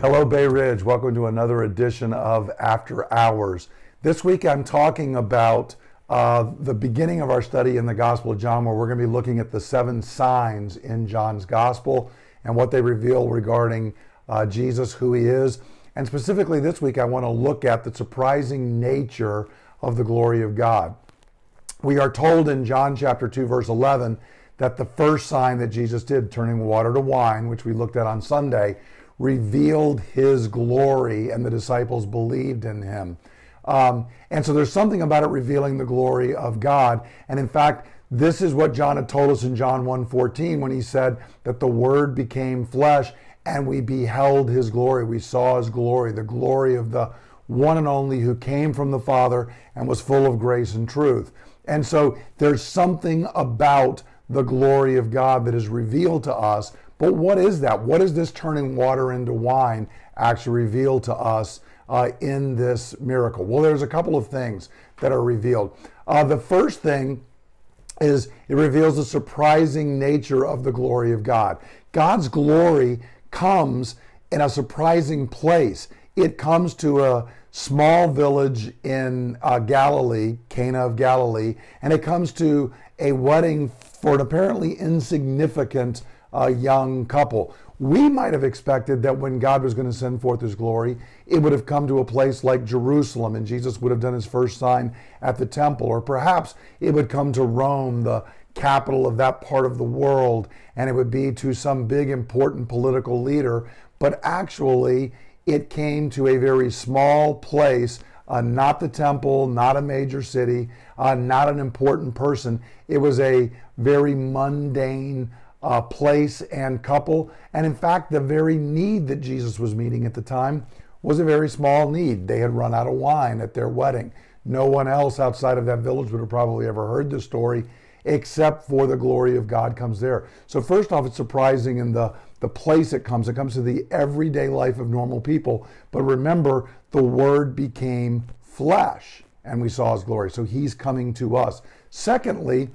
Hello, Bay Ridge. Welcome to another edition of After Hours. This week I'm talking about the beginning of our study in the Gospel of John, where we're going to be looking at the 7 signs in John's Gospel and what they reveal regarding Jesus, who he is. And specifically this week I want to look at the surprising nature of the glory of God. We are told in John chapter 2, verse 11, that the first sign that Jesus did, turning water to wine, which we looked at on Sunday, revealed his glory, and the disciples believed in him. And so there's something about it revealing the glory of God. And in fact, this is what John had told us in John 1:14 when he said that the Word became flesh and we beheld his glory. We saw his glory, the glory of the one and only who came from the Father and was full of grace and truth. And so there's something about the glory of God that is revealed to us. But what is that? What is this turning water into wine actually reveal to us in this miracle? Well, there's a couple of things that are revealed. The first thing is it reveals the surprising nature of the glory of God. God's glory comes in a surprising place. It comes to a small village in Galilee, Cana of Galilee, and it comes to a wedding for an apparently insignificant young couple. We might have expected that when God was going to send forth his glory, it would have come to a place like Jerusalem and Jesus would have done his first sign at the temple, or perhaps it would come to Rome, the capital of that part of the world, and it would be to some big important political leader. But actually, it came to a very small place, not the temple, not a major city, not an important person. It was a very mundane place and couple. And in fact, the very need that Jesus was meeting at the time was a very small need. They had run out of wine at their wedding. No one else outside of that village would have probably ever heard the story, except for the glory of God comes there. So first off, it's surprising in the place it comes. It comes to the everyday life of normal people. But remember, the Word became flesh and we saw his glory. So he's coming to us. Secondly,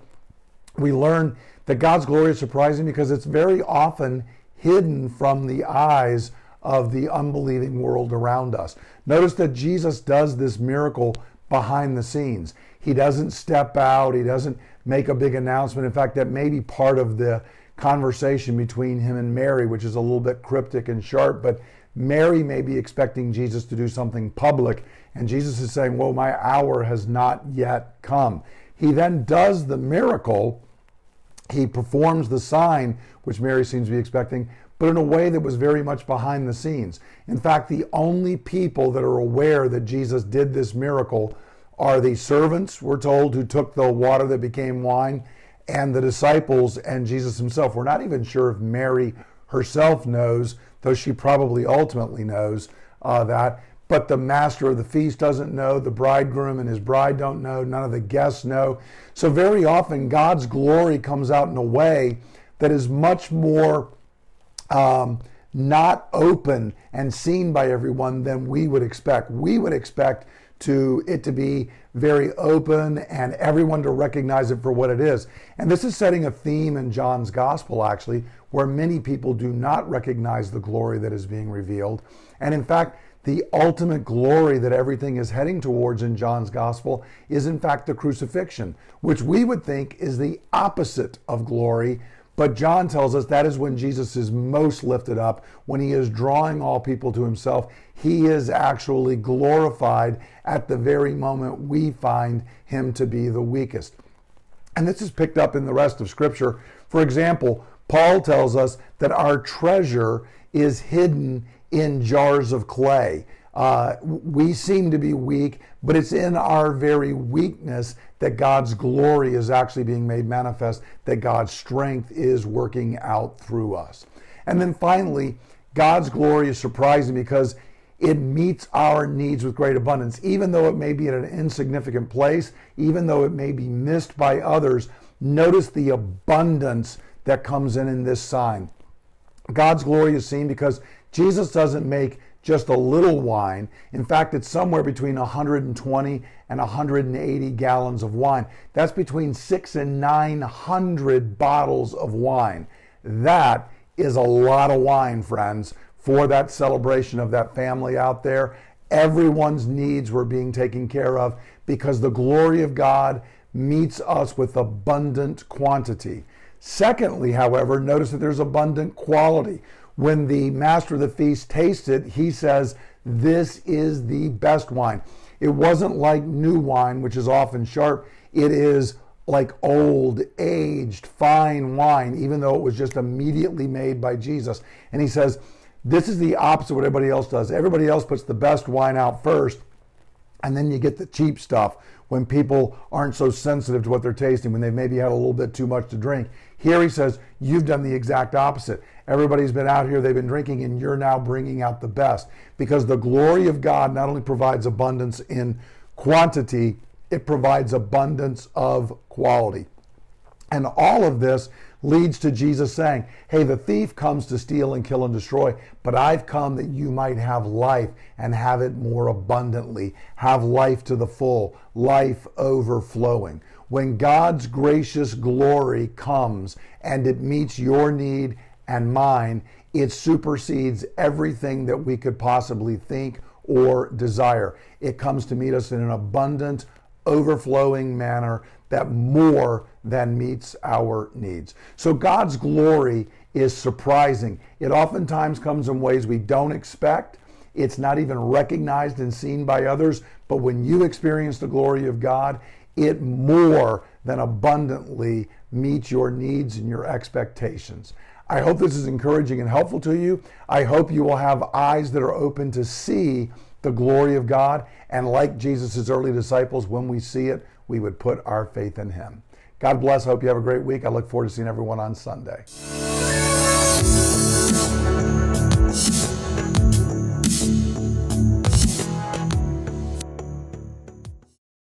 we learn that God's glory is surprising because it's very often hidden from the eyes of the unbelieving world around us. Notice that Jesus does this miracle behind the scenes. He doesn't step out. He doesn't make a big announcement. In fact, that may be part of the conversation between him and Mary, which is a little bit cryptic and sharp, but Mary may be expecting Jesus to do something public, and Jesus is saying, well, my hour has not yet come. He then does the miracle. He performs the sign, which Mary seems to be expecting, but in a way that was very much behind the scenes. In fact, the only people that are aware that Jesus did this miracle are the servants, we're told, who took the water that became wine, and the disciples and Jesus himself. We're not even sure if Mary herself knows, though she probably ultimately knows that. But the master of the feast doesn't know, the bridegroom and his bride don't know, none of the guests know. So very often God's glory comes out in a way that is much more not open and seen by everyone than we would expect. We would expect it to be very open and everyone to recognize it for what it is. And this is setting a theme in John's gospel, actually, where many people do not recognize the glory that is being revealed. And in fact, the ultimate glory that everything is heading towards in John's gospel is in fact the crucifixion, which we would think is the opposite of glory. But John tells us that is when Jesus is most lifted up, when he is drawing all people to himself. He is actually glorified at the very moment we find him to be the weakest. And this is picked up in the rest of Scripture. For example, Paul tells us that our treasure is hidden in jars of clay. We seem to be weak, but it's in our very weakness that God's glory is actually being made manifest, that God's strength is working out through us. And then finally, God's glory is surprising because it meets our needs with great abundance. Even though it may be at an insignificant place, even though it may be missed by others, notice the abundance that comes in this sign. God's glory is seen because Jesus doesn't make just a little wine. In fact, it's somewhere between 120 and 180 gallons of wine. That's between 600 and 900 bottles of wine. That is a lot of wine, friends, for that celebration of that family out there. Everyone's needs were being taken care of because the glory of God meets us with abundant quantity. Secondly, however, notice that there's abundant quality. When the master of the feast tastes it, he says, "This is the best wine." It wasn't like new wine, which is often sharp. It is like old, aged, fine wine, even though it was just immediately made by Jesus. And he says, this is the opposite of what everybody else does. Everybody else puts the best wine out first, and then you get the cheap stuff when people aren't so sensitive to what they're tasting, when they've maybe had a little bit too much to drink. Here he says, you've done the exact opposite. Everybody's been out here, they've been drinking, and you're now bringing out the best. Because the glory of God not only provides abundance in quantity, it provides abundance of quality. And all of this leads to Jesus saying, hey, the thief comes to steal and kill and destroy, but I've come that you might have life and have it more abundantly, have life to the full, life overflowing. When God's gracious glory comes and it meets your need and mine, it supersedes everything that we could possibly think or desire. It comes to meet us in an abundant, overflowing manner that more than meets our needs. So God's glory is surprising. It oftentimes comes in ways we don't expect. It's not even recognized and seen by others. But when you experience the glory of God, it more than abundantly meets your needs and your expectations. I hope this is encouraging and helpful to you. I hope you will have eyes that are open to see the glory of God. And like Jesus' early disciples, when we see it, we would put our faith in him. God bless. I hope you have a great week. I look forward to seeing everyone on Sunday.